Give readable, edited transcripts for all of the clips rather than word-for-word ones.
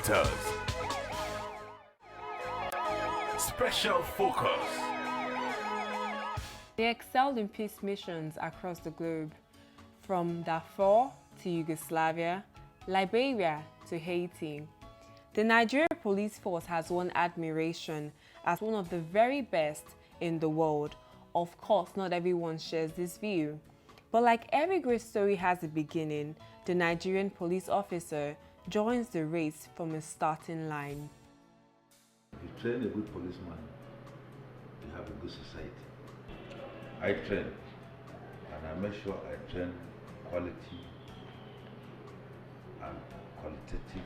Inspectors. Special focus. They excelled in peace missions across the globe, from Darfur to Yugoslavia, Liberia to Haiti. The Nigerian police force has won admiration as one of the very best in the world. Of course, not everyone shares this view. But like every great story has a beginning, the Nigerian police officer joins the race from a starting line. If you train a good policeman, you have a good society. I train, and I make sure I train quality and qualitative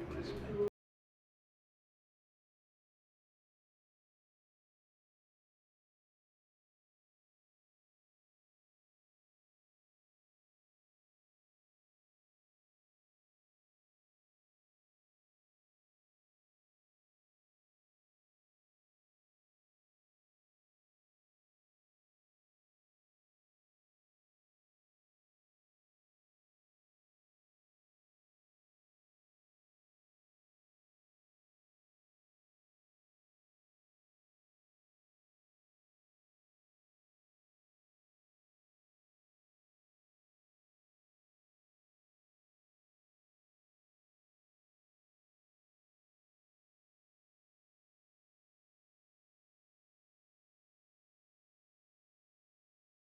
policemen.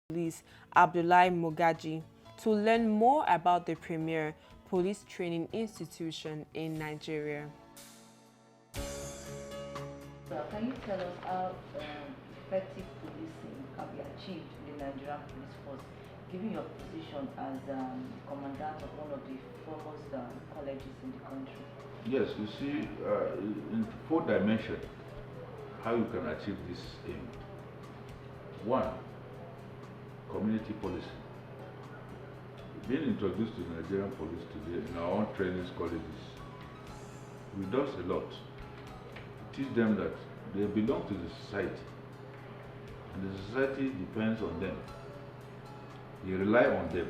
Police Abdullahi Mogaji to learn more about the premier police training institution in Nigeria. Can you tell us how effective policing can be achieved in the Nigerian police force, given your position as the commandant of one of the foremost colleges in the country? Yes, you see, in 4 dimensions, how you can achieve this aim. 1, community policing. Being introduced to Nigerian police today in our own training colleges, we do a lot. We teach them that they belong to the society, and the society depends on them. They rely on them.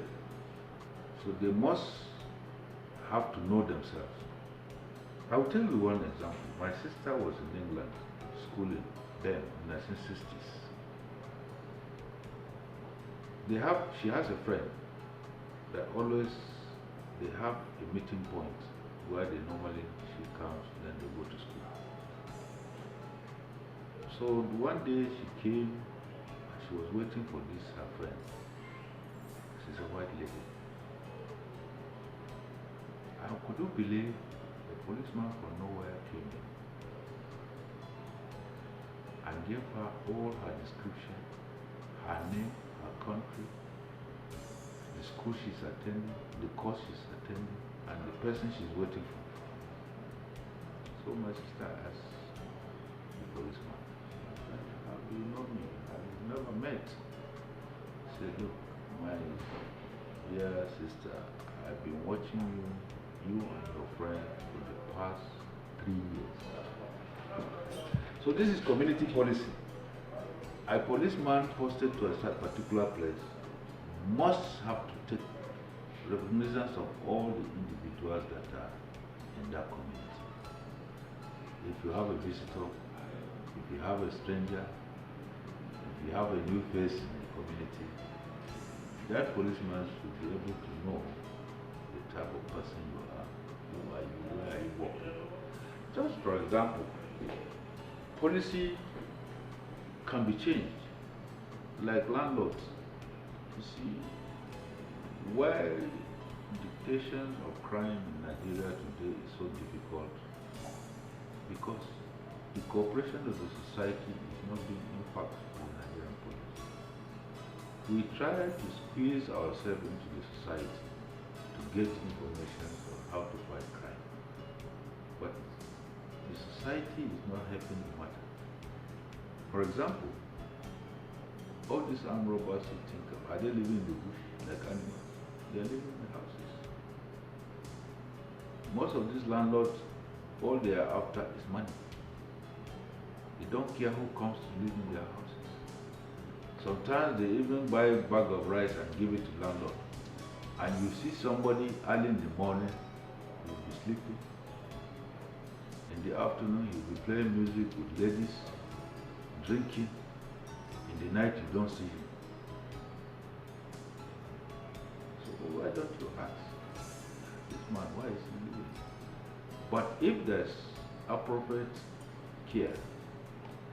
So they must have to know themselves. I will tell you one example. My sister was in England schooling then in the 1960s. She has a friend that always, they have a meeting point where she comes, then they go to school. So one day she came and she was waiting for her friend. She's a white lady. And could you believe a policeman from nowhere came in and gave her all her description, her name, her country, the school she's attending, the course she's attending, and the person she's waiting for. So my sister asked the policeman, "How do you know me? I've never met." He said, "Look, my dear sister, I've been watching you and your friend for the past 3 years. So this is community policing. A policeman posted to a particular place must have to take recognizance of all the individuals that are in that community. If you have a visitor, if you have a stranger, if you have a new face in the community, that policeman should be able to know the type of person you are, where are you working." Just for example, policy can be changed, like landlords. You see, why detection of crime in Nigeria today is so difficult, because the cooperation of the society is not being impacted on Nigerian police. We try to squeeze ourselves into the society to get information on how to fight crime, but the society is not helping the matter. For example, all these armed robbers you think of, are they living in the bush like animals? They are living in the houses. Most of these landlords, all they are after is money. They don't care who comes to live in their houses. Sometimes they even buy a bag of rice and give it to landlord. And you see somebody early in the morning, will be sleeping. In the afternoon, he'll be playing music with ladies, drinking. In the night, you don't see him. So why don't you ask this man, why is he leaving? But if there's appropriate care,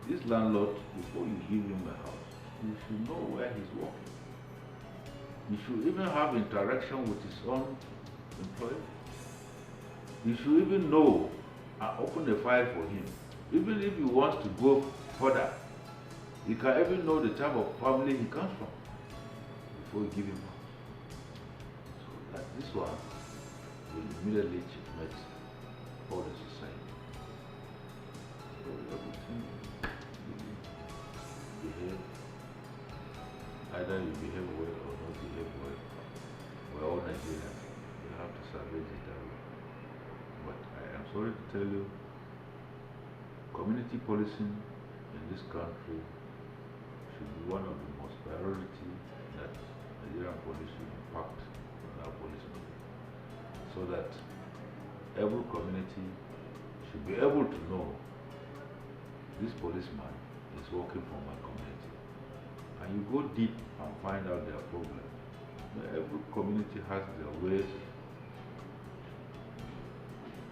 this landlord, before you give him a house, you should know where he's working. You should even have interaction with his own employer. You should even know and open a file for him. Even if he wants to go further, you can even know the type of family he comes from before you give him house. So that this one will immediately checkmate all the society. So everything you behave, either you behave well or not behave well. We're all Nigerians. We have to salvage it that way. But I am sorry to tell you, community policing in this country should be one of the most priority that Nigerian police should impact on our policemen, so that every community should be able to know this policeman is working for my community. And you go deep and find out their problem. Every community has their ways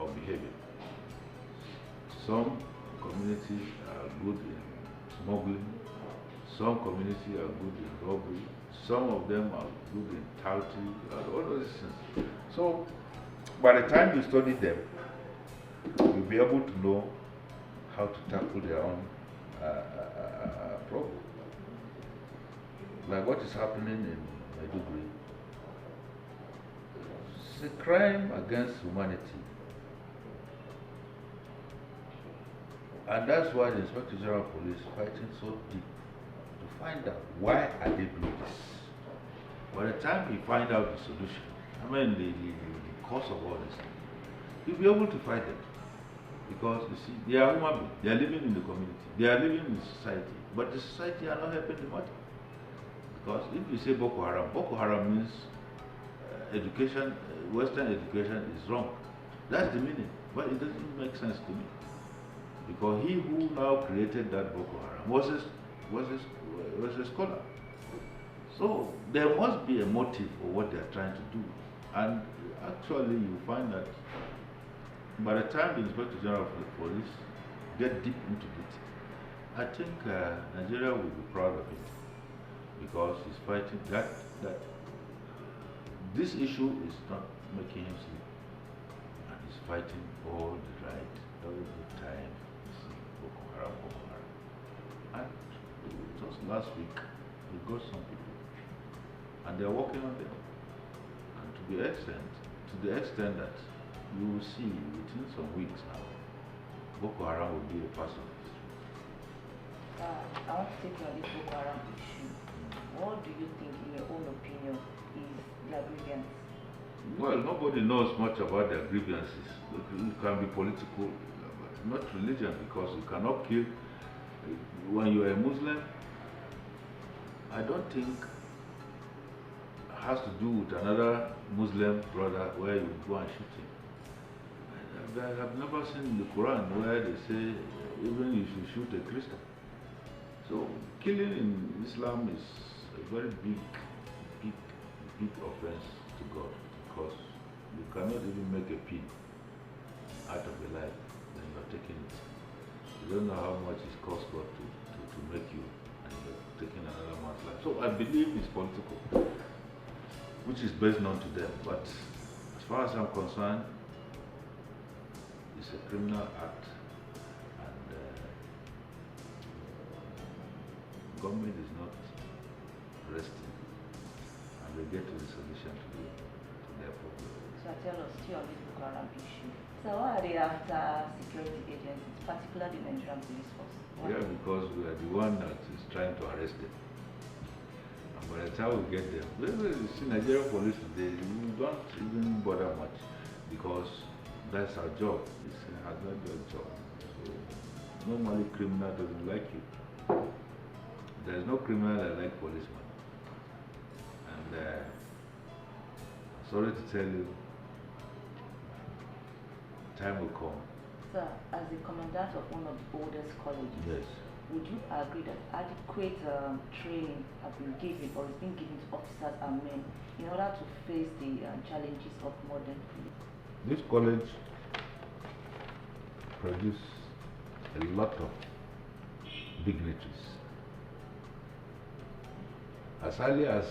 of behaving. Some communities are good in smuggling, some communities are good in robbery, some of them are good in touting, and all those things. So, by the time you study them, you'll be able to know how to tackle their own problem. Like what is happening in Maiduguri. It's a crime against humanity. And that's why the Inspector General of Police is fighting so deep to find out why are they doing this. By the time he find out the solution, I mean the cause of all this, he'll be able to fight them. Because you see, they are human beings, they are living in the community, they are living in society, but the society are not helping the matter. Because if you say Boko Haram means education, Western education is wrong. That's the meaning, but it doesn't make sense to me. Because he who now created that Boko Haram was a scholar. So there must be a motive for what they are trying to do. And actually you find that by the time the Inspector General of the Police get deep into it, I think Nigeria will be proud of him, because he's fighting that this issue is not making him sleep, and he's fighting all the right, every time you see Boko Haram. And just last week we got some people, and they're working on them, and to the extent that you will see within some weeks now, Boko Haram will be a part of history. I want to take on this Boko Haram issue. What do you think, in your own opinion, is their grievance? Well, nobody knows much about their grievances. It can be political, not religion, because you cannot kill. When you are a Muslim, I don't think it has to do with another Muslim brother where you go and shoot him. I have never seen in the Quran where they say even you should shoot a Christian. So killing in Islam is a very big offense to God, because you cannot even make a pig out of a life when you are taking it. You don't know how much it costs God to make you, and you're taking another man's life. So I believe it's political, which is best known to them. But as far as I'm concerned, it's a criminal act, and government is not resting, and they get to the solution to their problem. So tell us, still on this Boko Haram issue. So why are they after security agencies, particularly the Nigerian police force? Why? Yeah, because we are the one that is trying to arrest them. And by the time we get them, you see Nigerian police today, we don't even bother much, because that's our job. It's a hazardous job. So normally criminal doesn't like you. There's no criminal that like policemen. And sorry to tell you, time will come. Sir, as the commandant of one of the oldest colleges, Yes. would you agree that adequate training have been given or is being given to officers and men in order to face the challenges of modern police? This college produced a lot of dignitaries. As early as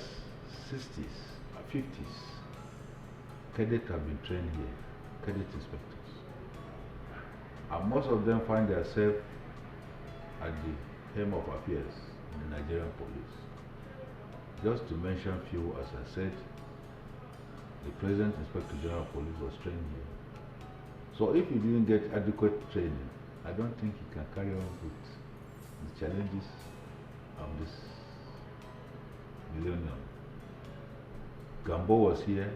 60s, 50s, cadets have been trained here, cadet inspectors. And most of them find themselves at the helm of affairs in the Nigerian police. Just to mention few, as I said, the present Inspector General of Police was trained here. So if you didn't get adequate training, I don't think you can carry on with the challenges of this millennium. Gambo was here,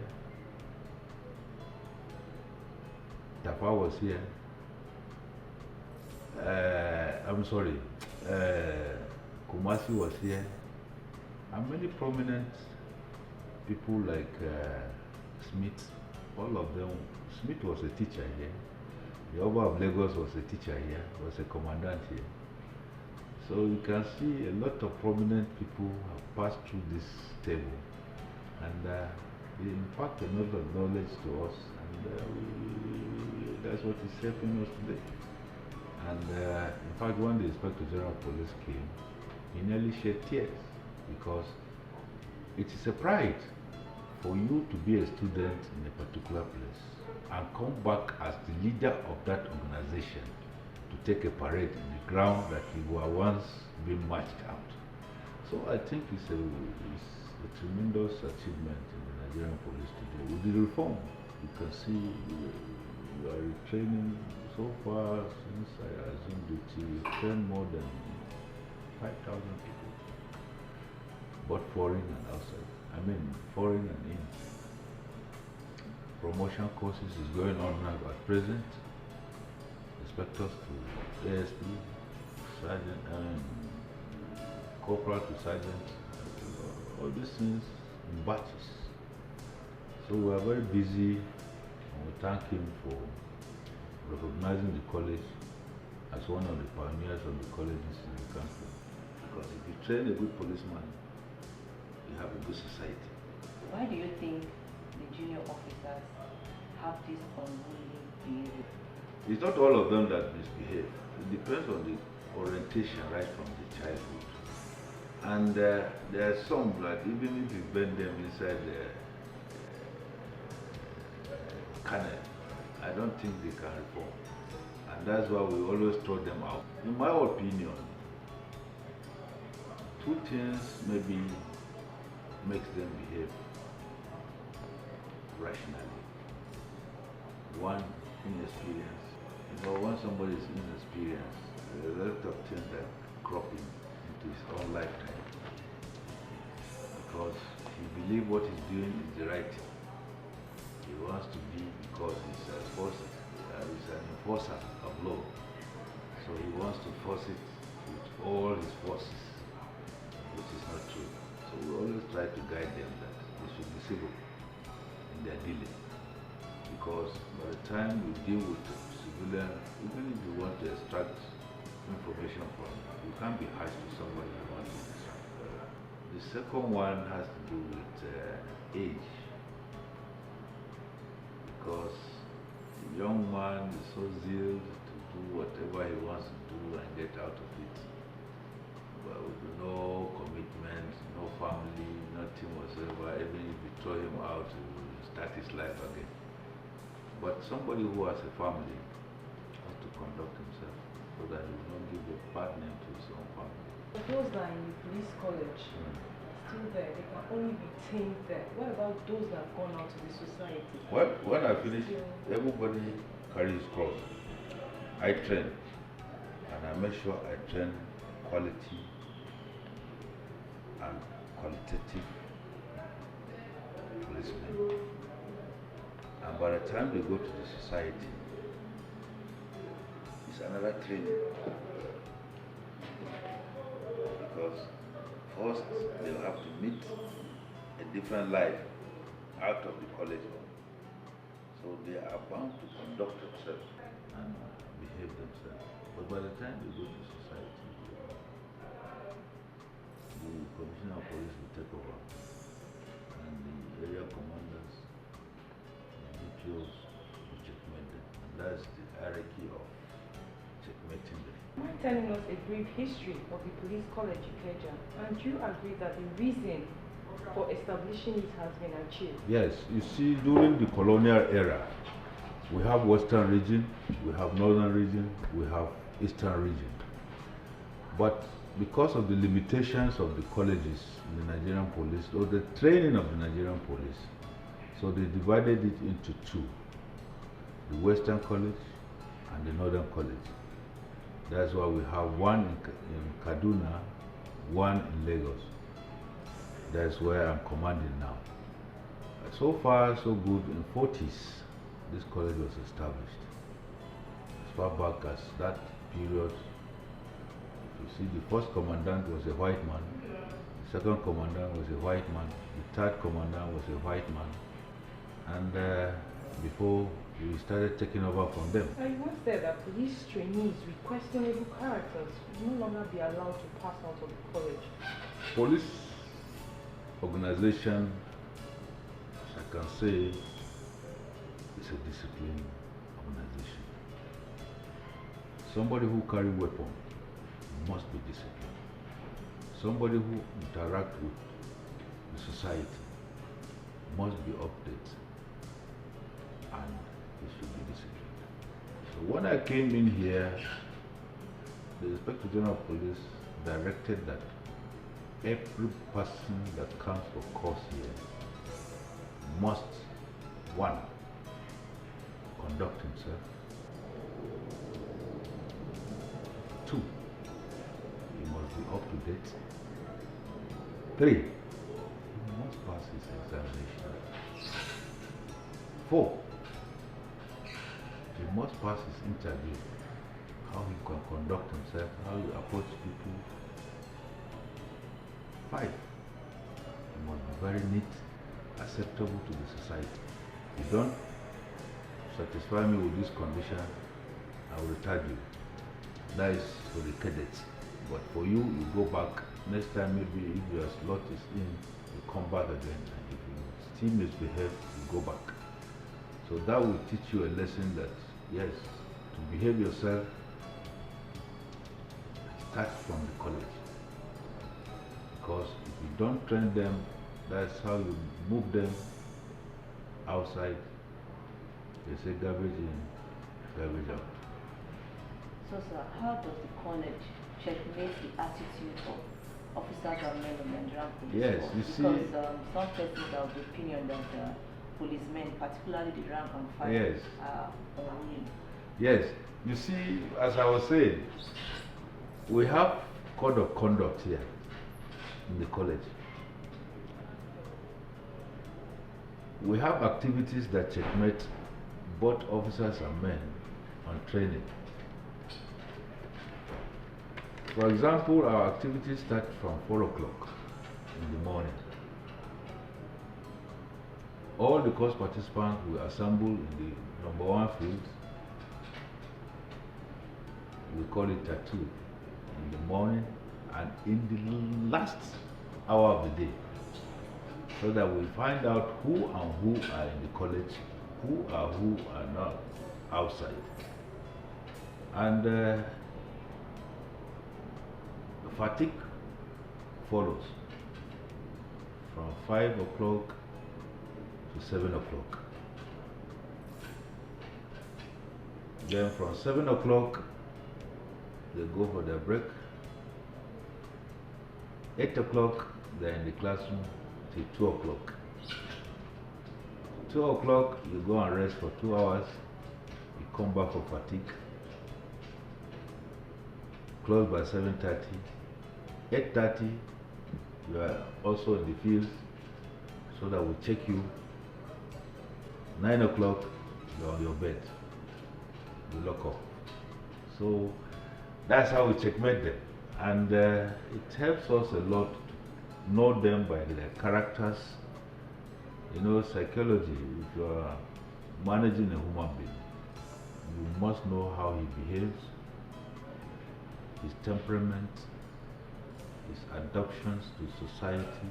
Tafa was here, Kumasi was here, and many prominent people like Smith, all of them. Smith was a teacher here. The Oba of Lagos was a teacher here, was a commandant here. So you can see a lot of prominent people have passed through this table, and they impart a lot of knowledge to us, and that's what is helping us today. And in fact, when the Inspector General of Police came, he nearly shed tears, because it is a pride for you to be a student in a particular place and come back as the leader of that organization to take a parade in the ground that you were once being marched out. So I think it's a tremendous achievement in the Nigerian police today. With the reform, you can see we are retraining so far since I assumed duty. We train more than 5,000 people, both foreign and outside. I mean, foreign and in. Promotion courses is going on now at present. Inspectors to ASP, sergeant, corporal to sergeant, all these things in batches. So we are very busy, and we thank him for recognizing the college as one of the pioneers of the colleges in the country. Because if you train a good policeman, you have a good society. Why do you think the junior officers have this unruly behavior? It's not all of them that misbehave. It depends on the orientation right from the childhood. And there are some, like even if you bend them inside the kennel, I don't think they can reform. And that's why we always throw them out. In my opinion, two things maybe makes them behave rationally. One, inexperience. You know, when somebody is inexperienced, there are a lot of things that crop in into his own lifetime. Because he believes what he's doing is the right thing. He wants to be, because he's an enforcer of law. So he wants to force it with all his forces, which is not true. So we always try to guide them that they should be civil in their dealing. Because by the time you deal with a civilian, even if you want to extract information from them, you can't be harsh to somebody you want to extract. The second one has to do with age. Because the young man is so zealous to do whatever he wants to do and get out of it. But with no commitment, no family, nothing whatsoever, even if you throw him out, he will start his life again. But somebody who has a family has to conduct himself so that he will not give a bad name to his own family. Those that are in the police college are still there, they can only be trained there. What about those that have gone out to the society? Well, when I finish, everybody carries cross. I train, and I make sure I train quality and qualitative policemen. And by the time they go to the society, it's another training. Because first they'll have to meet a different life out of the college home. So they are bound to conduct themselves and behave themselves. But by the time they go to society, the commissioner of police will take over, and the area commanders, the DPOs will checkmate them. And that's the hierarchy of checkmating them. Mind telling us a brief history of the police college Ikeja, and you agree that the reason for establishing it has been achieved? Yes, you see, during the colonial era, we have Western region, we have Northern region, we have Eastern region. But because of the limitations of the colleges in the Nigerian police, or the training of the Nigerian police, so they divided it into two, the Western College and the Northern College. That's why we have one in Kaduna, one in Lagos. That's where I'm commanding now. So far, so good. In 40s, this college was established. As far back as that period, you see, the first commandant was a white man, the second commandant was a white man, the third commandant was a white man, and before we started taking over from them. I once said that police trainees with questionable characters will no longer be allowed to pass out of the college. Police organization, as I can say, is a disciplined organization. Somebody who carry weapon must be disciplined. Somebody who interact with the society must be updated, and he should be disciplined. So when I came in here, the Inspector General of Police directed that every person that comes for course here must, one, conduct himself, two, he must be up to date, three, he must pass his examination, four, he must pass his interview, how he can conduct himself, how he approach people. 5, you must be very neat, acceptable to the society. If you don't satisfy me with this condition, I will retire you. That is for the cadets. But for you, you go back. Next time, maybe if your slot is in, you come back again. And if you still misbehave, you go back. So that will teach you a lesson that, yes, to behave yourself starts from the college. Because if you don't train them, that's how you move them outside. They say garbage in, garbage out. So, sir, how does the college checkmate the attitude of officers and men of Nigerian police? Yes, force? you see. Because some persons are of the opinion that policemen, particularly the rank and file, Yes. are unwilling. Yes, you see, as I was saying, we have code of conduct here in the college. We have activities that checkmate both officers and men on training. For example, our activities start from 4 o'clock in the morning. All the course participants will assemble in the number 1 field. We call it tattoo in the morning and in the last hour of the day, so that we find out who and who are in the college, who are not outside. And the fatigue follows from 5 o'clock to 7 o'clock. Then from 7 o'clock, they go for their break. 8 o'clock, they're in the classroom till 2 o'clock. 2 o'clock, you go and rest for 2 hours. You come back for fatigue. Close by 7:30. 8:30, you are also in the field, so that we check you. 9 o'clock, you're on your bed. You lock up. So that's how we checkmate them. And it helps us a lot to know them by their characters. You know, psychology, if you are managing a human being. You must know how he behaves, his temperament, his adaptations to society,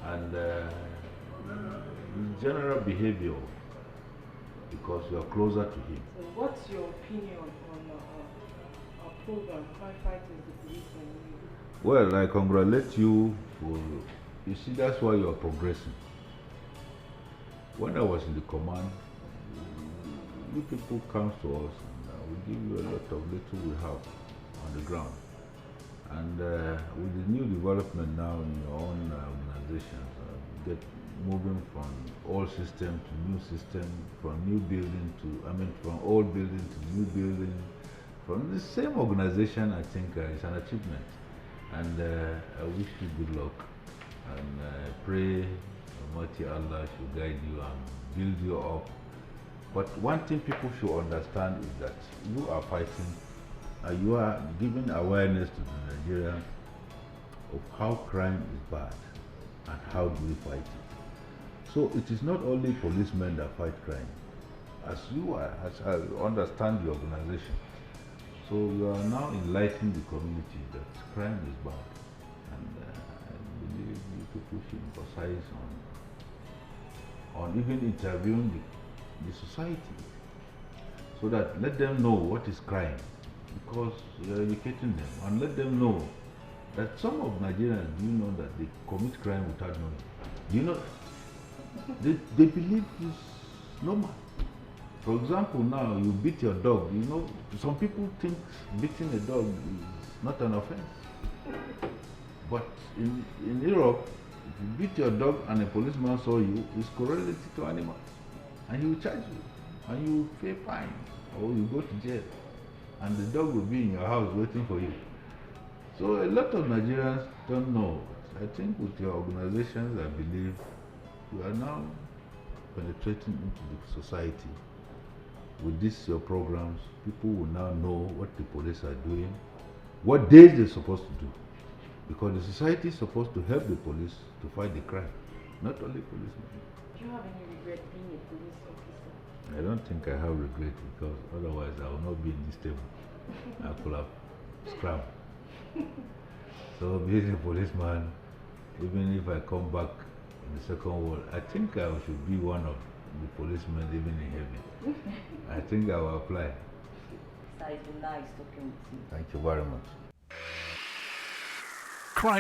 and his general behavior, because you are closer to him. So what's your opinion on our program, Firefighters the Policemen? Well, I congratulate you for, you see, that's why you are progressing. When I was in the command, you people come to us and we give you a lot of little we have on the ground. And with the new development now in your own organization, get moving from old system to new system, from new building to, from old building to new building, from the same organization, I think is an achievement. And I wish you good luck. And I pray Almighty Allah should guide you and build you up. But one thing people should understand is that you are fighting and you are giving awareness to the Nigerians of how crime is bad and how do we fight it. So it is not only policemen that fight crime. As you are, as I understand the organization, so you are now enlightening the community that crime is bad. And I believe you people should emphasize on even interviewing the society, so that let them know what is crime, because you are educating them, and let them know that some of Nigerians, do you know that they commit crime without knowing? Do you know? They believe it's normal. For example, now you beat your dog, you know, some people think beating a dog is not an offense. But in Europe, if you beat your dog and a policeman saw you, it's correlated to animals. And he will charge you, and you pay fine, or you go to jail, and the dog will be in your house waiting for you. So a lot of Nigerians don't know. I think with your organizations, I believe you are now penetrating into the society. With this, your programs, people will now know what the police are doing, what days they're supposed to do. Because the society is supposed to help the police to fight the crime, not only policemen. Do you have any regret being a police officer? I don't think I have regret, because otherwise I will not be in this table. I could have scrambled. So being a policeman, even if I come back in the second world, I think I should be one of the policemen even in heaven. I think I will apply. Sir, it's been nice talking with you. Thank you very much.